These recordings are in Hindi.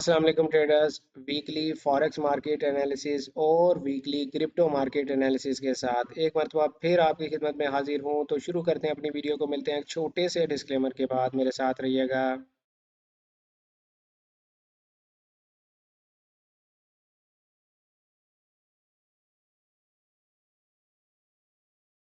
अस्सलाम वालेकुम traders. Weekly forex market analysis और वीकली क्रिप्टो मार्केट एनालिसिस के साथ एक मरतबा फिर आपकी खिदमत में हाजिर हूँ। तो शुरू करते हैं अपनी वीडियो को। मिलते हैं एक छोटे से डिस्क्लेमर के बाद। मेरे साथ रहिएगा।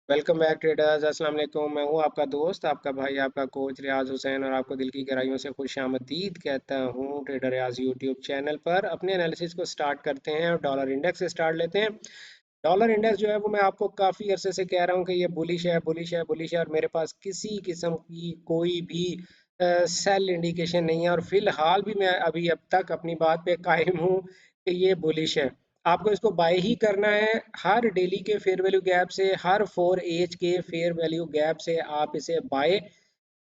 Welcome back traders. अस्सलाम वालेकुम। मैं हूँ आपका दोस्त, आपका भाई, आपका कोच रियाज हुसैन, और आपको दिल की गहराइयों से खुश आमदीद कहता हूँ ट्रेडर रियाज यूट्यूब चैनल पर। अपने एनालिसिस को स्टार्ट करते हैं और डॉलर इंडेक्स से स्टार्ट लेते हैं। डॉलर इंडेक्स जो है वो मैं आपको काफ़ी अरसे से कह रहा हूँ कि ये बुलिश है, बुलिश है, बुलिश है, और मेरे पास किसी किस्म की कोई भी सेल इंडिकेशन नहीं है। और फिलहाल भी मैं अभी अब तक अपनी बात पे कायम हूँ कि ये बुलिश है। आपको इसको बाय ही करना है। हर डेली के फेयर वैल्यू गैप से, हर 4 एज के फेयर वैल्यू गैप से आप इसे बाय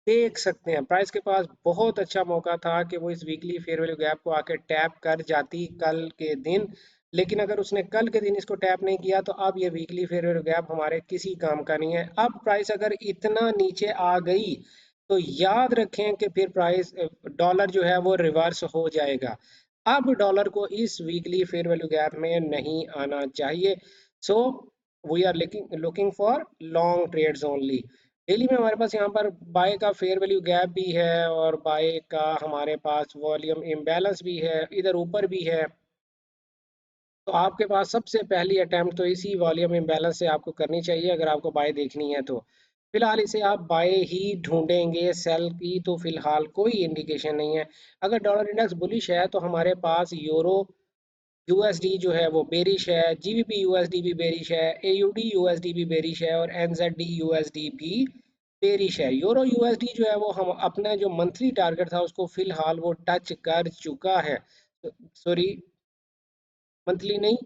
देख सकते हैं। प्राइस के पास बहुत अच्छा मौका था कि वो इस वीकली फेयर वैल्यू गैप को आके टैप कर जाती कल के दिन। लेकिन अगर उसने कल के दिन इसको टैप नहीं किया तो अब ये वीकली फेयर वैल्यू गैप हमारे किसी काम का नहीं है। अब प्राइस अगर इतना नीचे आ गई तो याद रखें कि फिर प्राइस डॉलर जो है वो रिवर्स हो जाएगा। अब डॉलर को इस वीकली फेयर वैल्यू गैप में नहीं आना चाहिए। So we are looking looking for long trades only. Daily में हमारे पास यहाँ पर बाय का फेयर वैल्यू गैप भी है और बाय का हमारे पास वॉल्यूम इम्बैलेंस भी है, इधर ऊपर भी है। तो आपके पास सबसे पहली अटेम्प्ट तो इसी वॉल्यूम इम्बैलेंस से आपको करनी चाहिए अगर आपको बाय देखनी है तो। फिलहाल इसे आप बाय ही ढूंढेंगे, सेल की तो फिलहाल कोई इंडिकेशन नहीं है। अगर डॉलर इंडेक्स बुलिश है तो हमारे पास यूरो यूएसडी जो है वो बेरिश है, जीबीपी यूएसडी भी बेरिश है, एयूडी यूएसडी भी बेरिश है, और एनजेडी यूएसडी भी बेरिश है। यूरो यूएसडी जो है वो हम अपना जो मंथली टारगेट था उसको फिलहाल वो टच कर चुका है। सॉरी, मंथली नहीं,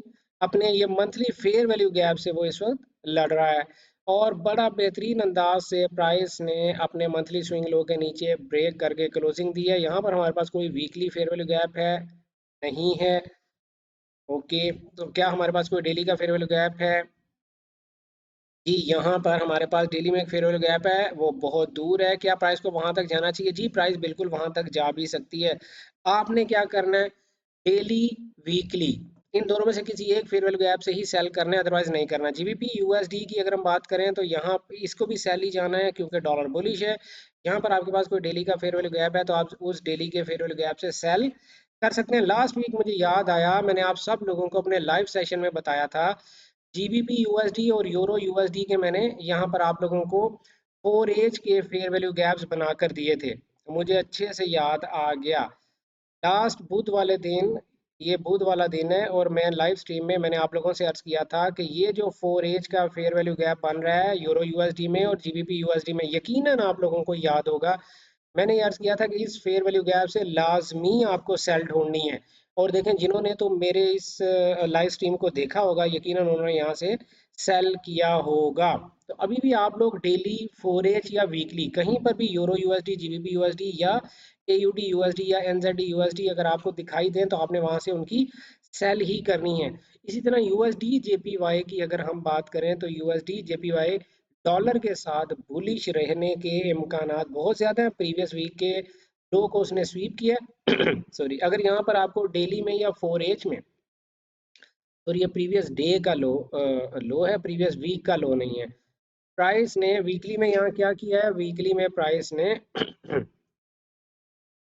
अपने ये मंथली फेयर वैल्यू गैप से वो इस वक्त लड़ रहा है। और बड़ा बेहतरीन अंदाज से प्राइस ने अपने मंथली स्विंग लो के नीचे ब्रेक करके क्लोजिंग दी है। यहाँ पर हमारे पास कोई वीकली फेयर वैल्यू गैप है नहीं है। ओके, तो क्या हमारे पास कोई डेली का फेयर वैल्यू गैप है? जी, यहाँ पर हमारे पास डेली में एक फेयर वैल्यू गैप है, वो बहुत दूर है। क्या प्राइस को वहां तक जाना चाहिए? जी, प्राइस बिल्कुल वहां तक जा भी सकती है। आपने क्या करना है? डेली, वीकली, इन दोनों में से किसी एक फेयर वैल्यू गैप से ही सेल करना है, अदरवाइज नहीं करना। जीबीपी यूएसडी की अगर हम बात करें तो यहाँ इसको भी सेल ही जाना है क्योंकि डॉलर बुलिश है। यहाँ पर आपके पास कोई डेली का फेयर वैल्यू गैप है तो आप उस डेली के फेयर वैल्यू गैप से सेल कर सकते हैं। लास्ट वीक मुझे याद आया, मैंने आप सब लोगों को अपने लाइव सेशन में बताया था जीबीपी यूएसडी और यूरो यूएसडी के, मैंने यहाँ पर आप लोगों को 4 एज के फेयर वैल्यू गैप्स बनाकर दिए थे। मुझे अच्छे से याद आ गया। लास्ट बुध वाले दिन, ये बुध वाला दिन है, और मैं लाइव स्ट्रीम में मैंने आप लोगों से अर्ज किया था कि ये जो 4 एज का फेयर वैल्यू गैप बन रहा है यूरो यूएसडी में और जीबीपी यूएसडी में, यकीनन आप लोगों को याद होगा मैंने ये अर्ज किया था कि इस फेयर वैल्यू गैप से लाजमी आपको सेल ढूंढनी है। और देखें, जिन्होंने तो मेरे इस लाइव स्ट्रीम को देखा होगा यकीनन उन्होंने यहाँ से सेल किया होगा। तो अभी भी आप लोग डेली, 4 एज या वीकली, कहीं पर भी यूरो यूएसडी, जीबीपी यूएसडी या एयूडी यूएसडी या एनजेडी यूएसडी अगर आपको दिखाई दें तो आपने वहां से उनकी सेल ही करनी है। इसी तरह यूएसडी जेपीवाई की अगर हम बात करें तो यूएसडी जेपीवाई डॉलर के साथ बुलिश रहने के इम्कानात बहुत ज़्यादा हैं। प्रीवियस वीक के लो को उसने स्वीप किया सॉरी, अगर यहाँ पर आपको डेली में या 4 एज में, और ये प्रीवियस डे का लो है, प्रीवियस वीक का लो नहीं है। प्राइस ने वीकली में यहाँ क्या किया है? वीकली में प्राइस ने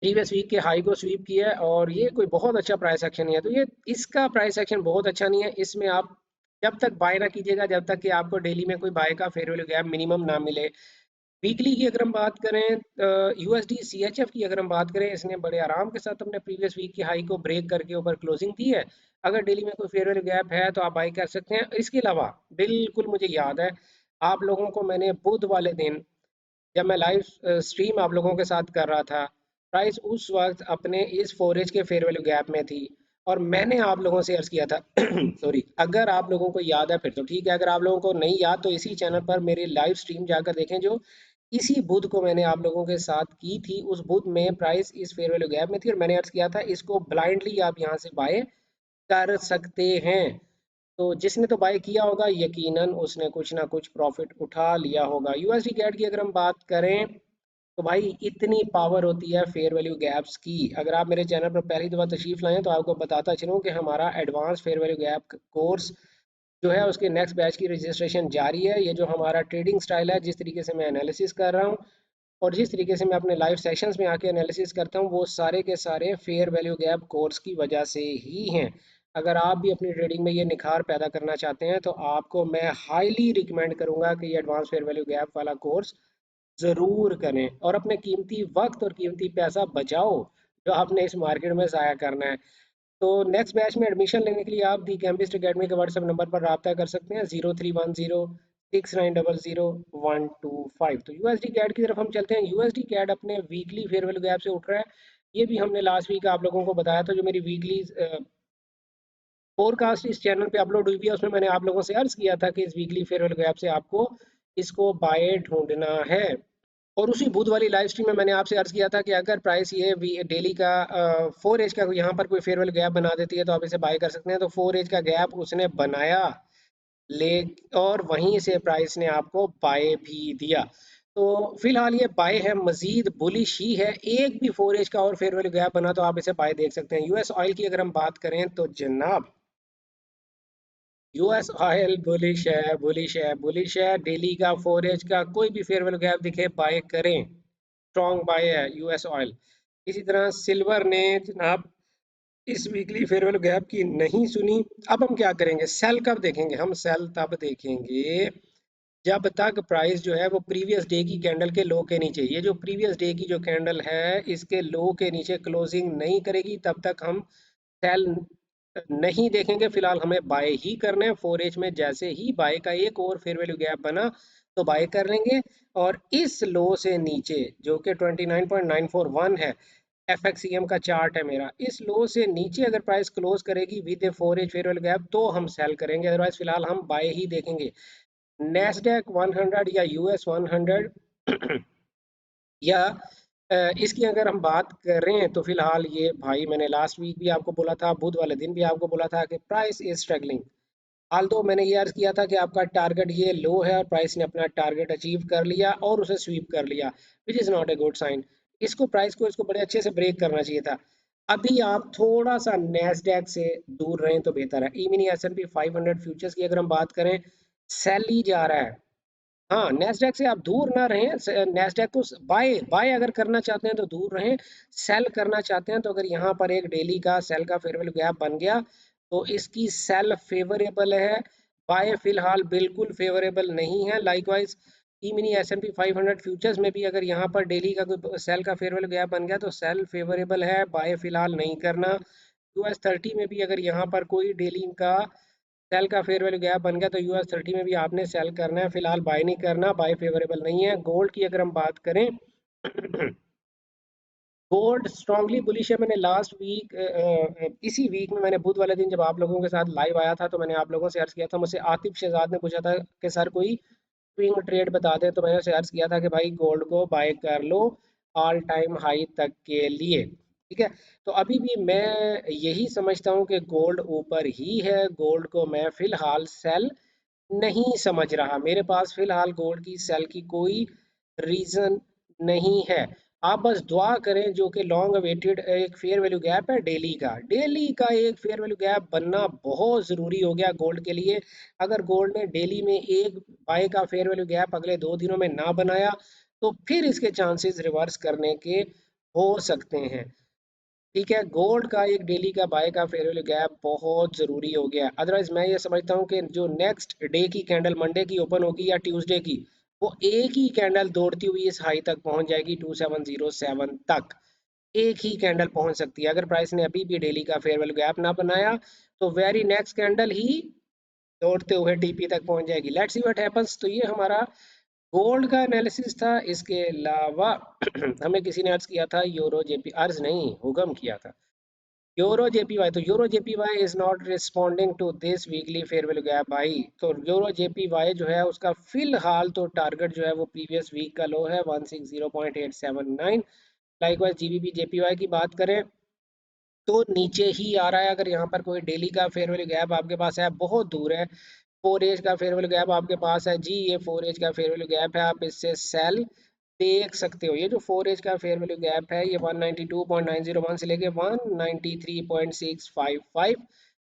प्रीवियस वीक के हाई को स्वीप किया है, और ये कोई बहुत अच्छा प्राइस एक्शन नहीं है। तो ये इसका प्राइस एक्शन बहुत अच्छा नहीं है। इसमें आप जब तक बाय ना कीजिएगा जब तक कि आपको डेली में कोई बाय का फेयर वैल्यू गैप मिनिमम ना मिले। वीकली की अगर हम बात करें, यूएसडी सीएचएफ की अगर हम बात करें, इसने बड़े आराम के साथ अपने प्रीवियस वीक की हाई को ब्रेक करके ऊपर क्लोजिंग दी है। अगर डेली में कोई फेयर वैल्यू गैप है तो आप बाय कर सकते हैं। इसके अलावा बिल्कुल मुझे याद है, आप लोगों को मैंने बुध वाले दिन जब मैं लाइव स्ट्रीम आप लोगों के साथ कर रहा था, प्राइस उस वक्त अपने इस 4 एज के फेयर वैल्यू गैप में थी, और मैंने आप लोगों से अर्ज किया था सॉरी, अगर आप लोगों को याद है फिर तो ठीक है, अगर आप लोगों को नहीं याद तो इसी चैनल पर मेरी लाइव स्ट्रीम जाकर देखें जो इसी बुध को मैंने आप लोगों के साथ की थी। उस बुध में प्राइस इस फेयर वैल्यू गैप में थी और मैंने अर्ज किया था इसको ब्लाइंडली आप यहाँ से बाय कर सकते हैं। तो जिसने तो बाय किया होगा यकीनन उसने कुछ ना कुछ प्रॉफिट उठा लिया होगा। यूएसडी कैट की अगर हम बात करें तो भाई इतनी पावर होती है फेयर वैल्यू गैप्स की। अगर आप मेरे चैनल पर पहली दफ़ा तशरीफ लाएं तो आपको बताता चलूं कि हमारा advance fair value gap course जो है उसके नेक्स्ट बैच की रजिस्ट्रेशन जारी है। ये जो हमारा ट्रेडिंग स्टाइल है, जिस तरीके से मैं एनालिसिस कर रहा हूँ और जिस तरीके से मैं अपने लाइव सेशंस में आके एनालिसिस करता हूँ, वो सारे के सारे फेयर वैल्यू गैप कोर्स की वजह से ही हैं। अगर आप भी अपनी ट्रेडिंग में ये निखार पैदा करना चाहते हैं तो आपको मैं हाईली रिकमेंड करूंगा कि ये एडवांस फेयर वैल्यू गैप वाला कोर्स ज़रूर करें और अपने कीमती वक्त और कीमती पैसा बचाओ जो आपने इस मार्केट में ज़ाया करना है। तो नेक्स्ट बैच में एडमिशन लेने के लिए आप दी कैम्बिस्ट अकेडमी के व्हाट्सएप नंबर पर रब्ता कर सकते हैं, 0310 6900 125। तो यूएसडी कैड की तरफ हम चलते हैं। यूएसडी कैड अपने वीकली फेयर वैल्यू गैप से उठ रहा है। ये भी हमने लास्ट वीक आप लोगों को बताया था। जो मेरी वीकली फोरकास्ट इस चैनल पे अपलोड हुई भी है, उसमें मैंने आप लोगों से अर्ज किया था कि इस वीकली फेयर वैल्यू गैप से आपको इसको बाय ढूंढना है। और उसी बुध वाली लाइव स्ट्रीम में मैंने आपसे अर्ज किया था कि अगर प्राइस ये डेली का 4 एज का यहाँ पर कोई फेयर वैल्यू गैप बना देती है तो आप इसे बाय कर सकते हैं। तो 4 एज का गैप उसने बनाया, ले, और वहीं से प्राइस ने आपको बाय भी दिया। तो फिलहाल ये बाय है, मजीद बुलिश ही है। एक भी 4 एज का और फेयर वैल्यू गैप बना तो आप इसे बाय देख सकते हैं। यूएस ऑयल की अगर हम बात करें तो जनाब यूएस ऑयल बुलिश है, बुलिश है, बुलिश है। डेली का 4 एज का कोई भी फेयर वैल्यू गैप दिखे बाय करें, स्ट्रॉन्ग बाय है यूएस ऑयल। इसी तरह सिल्वर ने जनाब इस वीकली फेयर वैल्यू गैप की नहीं सुनी। अब हम क्या करेंगे, सेल कब देखेंगे? हम सेल तब देखेंगे जब तक प्राइस जो है वो प्रीवियस डे की कैंडल के लो के नीचे, ये जो प्रीवियस डे की जो कैंडल है इसके लो के नीचे क्लोजिंग नहीं करेगी, तब तक हम सेल नहीं देखेंगे। फिलहाल हमें बाय ही करना है। 4 एज में जैसे ही बाय का एक और फेयर वैल्यू गैप बना तो बाय कर लेंगे। और इस लो से नीचे जो कि 29.941 है, एफएक्सीएम का चार्ट है मेरा, इस लो से नीचे अगर प्राइस क्लोज करेगी with a 4 H fair value gap तो हम सेल करेंगे, अदरवाइज फिलहाल हम बाय ही देखेंगे। नेस्डैक 100 या यूएस 100 या इसकी अगर हम बात करें तो फिलहाल ये भाई मैंने लास्ट वीक भी आपको बोला था, बुध वाले दिन भी आपको बोला था कि प्राइस इज स्ट्रगलिंग। हाल तो मैंने ये अर्ज किया था कि आपका टारगेट ये लो है और प्राइस ने अपना टारगेट अचीव कर लिया और उसे स्वीप कर लिया, which is not a good sign. इसको प्राइस को इसको बड़े अच्छे से ब्रेक करना चाहिए था। अभी आप थोड़ा सा नेस्डैक से दूर रहें तो बेहतर है। E mini S and P 500 futures की अगर हम बात करें, सेल ही जा रहा है। हाँ, नैस्डैक से आप दूर ना रहें। नैस्डैक को बाय बाय अगर करना चाहते हैं तो दूर रहें। सेल करना चाहते हैं तो अगर यहाँ पर एक डेली का सेल का फेयर वैल्यू गैप बन गया तो इसकी सेल फेवरेबल है, बाय फिलहाल बिल्कुल फेवरेबल नहीं है। Likewise E mini S and P 500 futures में भी अगर यहाँ पर डेली का कोई सेल का फेयर वैल्यू गैप बन गया तो सेल फेवरेबल है, बाय फिलहाल नहीं करना। यूएस 30 में भी अगर यहाँ पर कोई डेली का सेल का फेयर वैल्यू गैप बन गया तो यूएस 30 में भी आपने सेल करना है, फिलहाल बाय नहीं करना, बाय फेवरेबल नहीं है। गोल्ड की अगर हम बात करें गोल्ड स्ट्रांगली बुलिश है। मैंने लास्ट वीक इसी वीक में मैंने बुध वाले दिन जब आप लोगों के साथ लाइव आया था तो मैंने आप लोगों से अर्ज किया था, मुझसे आतिफ शहजाद ने पूछा था कि सर कोई स्विंग ट्रेड बता दें, तो मैंने उसे अर्ज किया था कि भाई गोल्ड को बाय कर लो ऑल टाइम हाई तक के लिए। ठीक है, तो अभी भी मैं यही समझता हूँ कि गोल्ड ऊपर ही है, गोल्ड को मैं फिलहाल सेल नहीं समझ रहा। मेरे पास फिलहाल गोल्ड की सेल की कोई रीजन नहीं है। आप बस दुआ करें, जो कि लॉन्ग अवेटेड एक फेयर वैल्यू गैप है डेली का, डेली का एक फेयर वैल्यू गैप बनना बहुत ज़रूरी हो गया गोल्ड के लिए। अगर गोल्ड ने डेली में एक बाय का फेयर वैल्यू गैप अगले 2 दिनों में ना बनाया तो फिर इसके चांसेस रिवर्स करने के हो सकते हैं। ठीक है, गोल्ड का एक डेली का बाय का फेयर वैल्यू गैप बहुत ज़रूरी हो गया। अदरवाइज मैं ये समझता हूँ कि जो नेक्स्ट डे की कैंडल मंडे की ओपन होगी या ट्यूसडे की, वो एक ही कैंडल दौड़ती हुई इस हाई तक पहुंच जाएगी 2707 तक। एक ही कैंडल पहुंच सकती है। अगर प्राइस ने अभी भी डेली का फेयर वैल्यू गैप ना बनाया तो वेरी नेक्स्ट कैंडल ही दौड़ते हुए टीपी तक पहुंच जाएगी। Let's see what happens. तो ये हमारा गोल्ड का एनालिसिस था। इसके अलावा हमें किसी ने अर्ज किया था यूरो जेपी, अर्ज नहीं हुक्म किया था, यूरो जेपीवाई। तो euro JPY is not responding to this weekly fair value gap भाई। तो यूरो जेपीवाई जो है उसका फिलहाल तो टारगेट जो है वो प्रीवियस वीक का लो है 160.879। लाइकवाइज जीबीपी जेपीवाई की बात करें तो नीचे ही आ रहा है। अगर यहाँ पर कोई डेली का फेयर वैल्यू गैप आपके पास है, बहुत दूर है। 4 एज का फेयर वैल्यू गैप आपके पास है जी, ये 4 एज का फेयर वैल्यू गैप है, आप इससे सेल देख सकते हो ये जो 4 एज का फेयर वैल्यू गैप है ये 192.901 से लेके 193.655,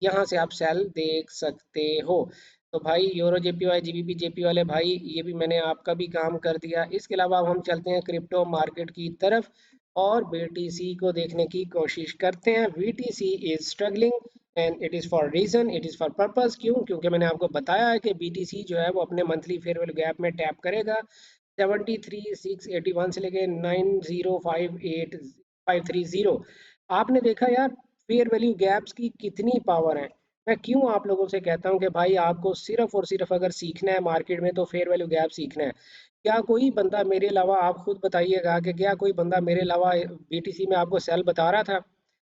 यहाँ से आप सेल देख सकते हो। तो भाई यूरो जेपीवाई जीबीपी जेपी वाले भाई, ये भी मैंने आपका भी काम कर दिया। इसके अलावा अब हम चलते हैं क्रिप्टो मार्केट की तरफ और बीटीसी को देखने की कोशिश करते हैं। BTC is struggling and it is for reason, it is for purpose. क्यों? क्योंकि मैंने आपको बताया है कि बीटीसी जो है वो अपने मंथली फेयर वैल्यू गैप में टैप करेगा 73,681 से लेके 9058,530। आपने देखा यार फेयर वैल्यू गैप्स की कितनी पावर है। मैं क्यों आप लोगों से कहता हूँ कि भाई आपको सिर्फ और सिर्फ अगर सीखना है मार्केट में तो फेयर वैल्यू गैप सीखना है। क्या कोई बंदा मेरे अलावा, आप खुद बताइएगा कि क्या कोई बंदा मेरे अलावा बीटीसी में आपको सेल बता रहा था?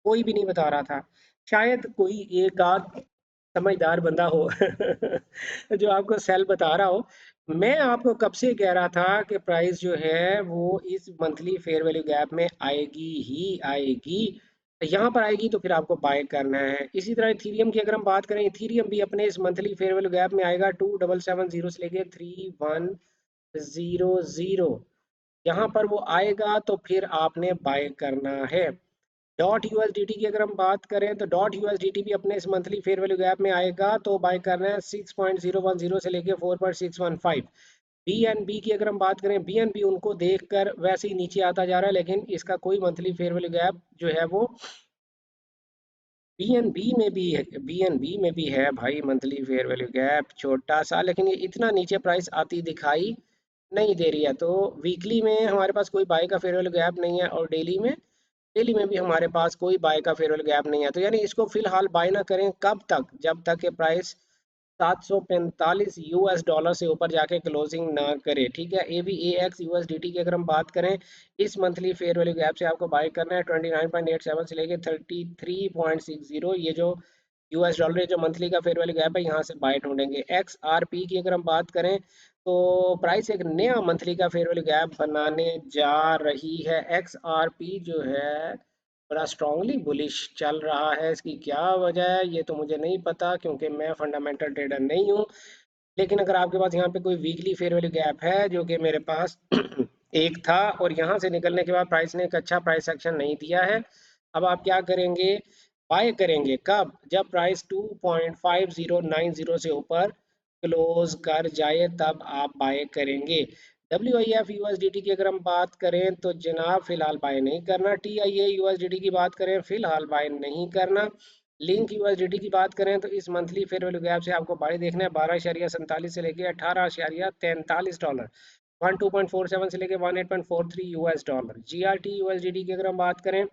कोई भी नहीं बता रहा था। शायद कोई एक आध समझदार बंदा हो जो आपको सेल बता रहा हो। मैं आपको कब से कह रहा था कि प्राइस जो है वो इस मंथली फेयर वैल्यू गैप में आएगी ही आएगी। यहाँ पर आएगी तो फिर आपको बाय करना है। इसी तरह इथीरियम की अगर हम बात करें, इथीरियम भी अपने इस मंथली फेयर वैल्यू गैप में आएगा 2770 से लेके 3100। यहाँ पर वो आएगा तो फिर आपने बाय करना है। डॉट यूएसडीटी की अगर हम बात करें तो डॉट यूएसडीटी भी अपने इस मंथली फेयर वैल्यू गैप में आएगा तो बाय करना है 6.010 से लेके 4.615। बीएनबी की अगर हम बात करें, बीएनबी उनको देखकर वैसे ही नीचे आता जा रहा है, लेकिन इसका कोई मंथली फेयर वैल्यू गैप जो है वो बीएनबी में भी है। बीएनबी में भी है भाई मंथली फेयर वैल्यू गैप छोटा सा, लेकिन ये इतना नीचे प्राइस आती दिखाई नहीं दे रही है। तो वीकली में हमारे पास कोई बाय का फेयर वैल्यू गैप नहीं है और डेली में भी हमारे पास कोई बाय का फेयर वैल्यू गैप नहीं है। तो यानी इसको फिलहाल बाय ना करें। कब तक? जब तक के प्राइस 745 यूएस डॉलर से ऊपर जाके क्लोजिंग ना करे। ठीक है। A B A X USDT की अगर हम बात करें, इस मंथली फेयर वैल्यू गैप से आपको बाय करना है 29.87 से लेके 33.60। ये जो यूएस डॉलर जो मंथली का फेयर वैल्यू गैप है, यहाँ से बाय ढूंढेंगे। एक्स आर पी की अगर हम बात करें तो प्राइस एक नया मंथली का फेयर वैल्यू गैप बनाने जा रही है। एक्स आर पी जो है बड़ा स्ट्रांगली बुलिश चल रहा है। इसकी क्या वजह है ये तो मुझे नहीं पता, क्योंकि मैं फंडामेंटल ट्रेडर नहीं हूँ। लेकिन अगर आपके पास यहाँ पे कोई वीकली फेयर वैल्यू गैप है, जो कि मेरे पास एक था, और यहाँ से निकलने के बाद प्राइस ने एक अच्छा प्राइस एक्शन नहीं दिया है, अब आप क्या करेंगे? बाय करेंगे। कब? जब प्राइस 2.5090 से ऊपर क्लोज कर जाए तब आप बाय करेंगे। डब्ल्यू आई एफ यूएसडीटी की अगर हम बात करें तो जनाब फिलहाल बाय नहीं करना। टी आई ए यूएसडीटी की बात करें, फिलहाल बाय नहीं करना। लिंक यूएसडीटी की बात करें तो इस मंथली फेयर वैल्यू गैप से आपको बाय देखना है 12.47 से लेके 18.43 डॉलर। 12.47 से लेके 18.43 यूएस डॉलर। जीआरटी यूएसडीटी की अगर हम बात करें,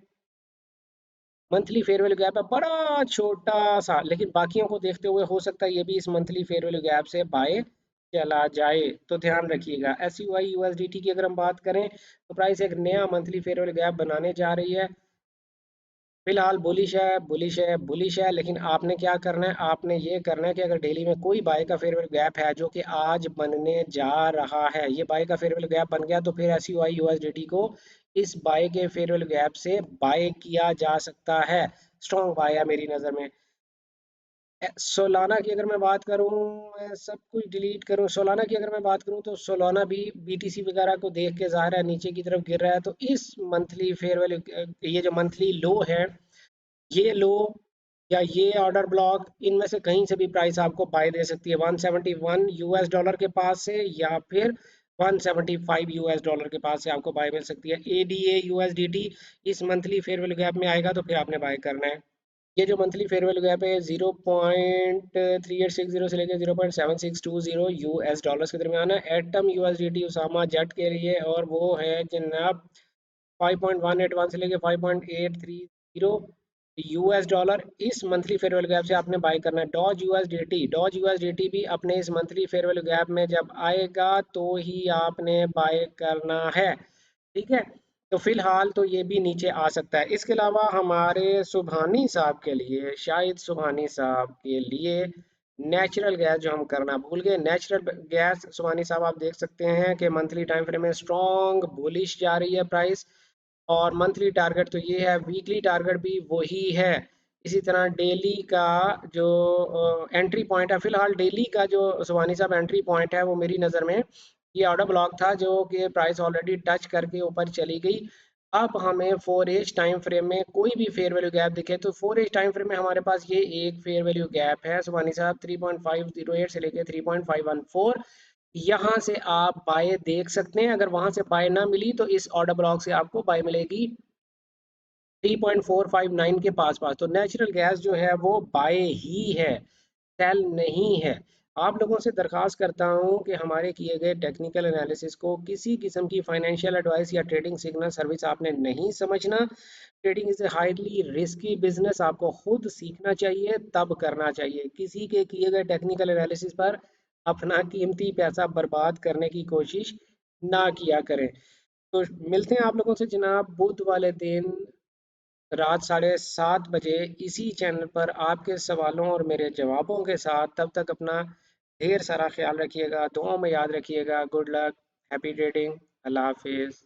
मंथली फेयर वैल्यू गैप है बड़ा छोटा सा, लेकिन बाकियों को देखते हुए हो सकता है ये भी इस मंथली फेयर वैल्यू गैप से बाय चला जाए। तो ध्यान रखिएगा। एस यू आई यूएसडीटी की अगर हम बात करें तो प्राइस एक नया मंथली फेयर वैल्यू गैप बनाने जा रही है। फिलहाल बुलिश है, बुलिश है, बुलिश है, लेकिन आपने क्या करना है? आपने ये करना है कि अगर डेली में कोई बाय का फेयर वैल्यू गैप है जो कि आज बनने जा रहा है, ये बाय का फेयर वैल्यू गैप बन गया तो फिर एस यू आई यूएसडीटी को इस बाय के फेयर वैल्यू गैप से बाय किया जा सकता है। स्ट्रॉन्ग बाय है मेरी नज़र में। सोलाना की अगर मैं बात करूं, मैं सब कुछ डिलीट करूं, सोलाना की अगर मैं बात करूं तो सोलाना भी बीटीसी वगैरह को देख के ज़ाहिर है नीचे की तरफ गिर रहा है। तो इस मंथली फेयर वैल्यू, ये जो मंथली लो है, ये लो या ये ऑर्डर ब्लॉक, इनमें से कहीं से भी प्राइस आपको बाय दे सकती है 171 यूएस डॉलर के पास से, या फिर 175 यूएस डॉलर के पास से आपको बाय मिल सकती है। एडीए यूएसडीटी इस मंथली फेयर वैल्यू गैप में आएगा तो फिर आपने बाय करना है। ये जो मंथली फेयर वैल्यू गैप है 0.3860 से लेकर 0.7620 यूएस डॉलर्स के दरमियान है। एटम यूएसडीटी उसामा जेट के लिए, और वो है जनाब 5.181 से लेके 5.830 यूएस डॉलर। इस मंथली फेयर वैल्यू गैप से आपने बाय करना है। डॉज यूएसडीटी भी अपने इस मंथली फेयर वैल्यू गैप में जब आएगा तो ही आपने बाय करना है। ठीक है। तो फिलहाल तो ये भी नीचे आ सकता है। इसके अलावा हमारे सुबहानी साहब के लिए, शायद सुबहानी साहब के लिए नेचुरल गैस जो हम करना भूल गए, नेचुरल गैस सुबहानी साहब आप देख सकते हैं कि मंथली टाइम फ्रेम में स्ट्रॉन्ग बुलिश जा रही है प्राइस, और मंथली टारगेट तो ये है, वीकली टारगेट भी वही है। इसी तरह डेली का जो एंट्री पॉइंट है, फिलहाल डेली का जो सुबहानी साहब एंट्री पॉइंट है वो मेरी नज़र में ये ऑर्डर ब्लॉक था जो कि प्राइस ऑलरेडी टच करके ऊपर चली गई। अब हमें 4 एज टाइम फ्रेम में कोई भी फेयर वैल्यू गैप दिखे तो 4 एज टाइम फ्रेम में हमारे पास ये एक फेयर वैल्यू गैप है सुबानी साहब 3.508 से लेके 3.514। यहाँ से आप बाय देख सकते हैं। अगर वहां से बाय ना मिली तो इस ऑर्डर ब्लॉक से आपको बाय मिलेगी 3.459 के पास पास। तो नेचुरल गैस जो है वो बाय ही है, सेल नहीं है। आप लोगों से दरखास्त करता हूं कि हमारे किए गए टेक्निकल एनालिसिस को किसी किस्म की फाइनेंशियल एडवाइस या ट्रेडिंग सिग्नल सर्विस आपने नहीं समझना। Trading is a highly risky business, आपको खुद सीखना चाहिए तब करना चाहिए। किसी के किए गए टेक्निकल एनालिसिस पर अपना कीमती पैसा बर्बाद करने की कोशिश ना किया करें। तो मिलते हैं आप लोगों से जनाब बुध वाले दिन रात 7:30 बजे इसी चैनल पर आपके सवालों और मेरे जवाबों के साथ। तब तक अपना ढेर सारा ख्याल रखिएगा, दुआओं में याद रखिएगा। गुड लक, हैप्पी ट्रेडिंग, अल्लाह हाफिज़।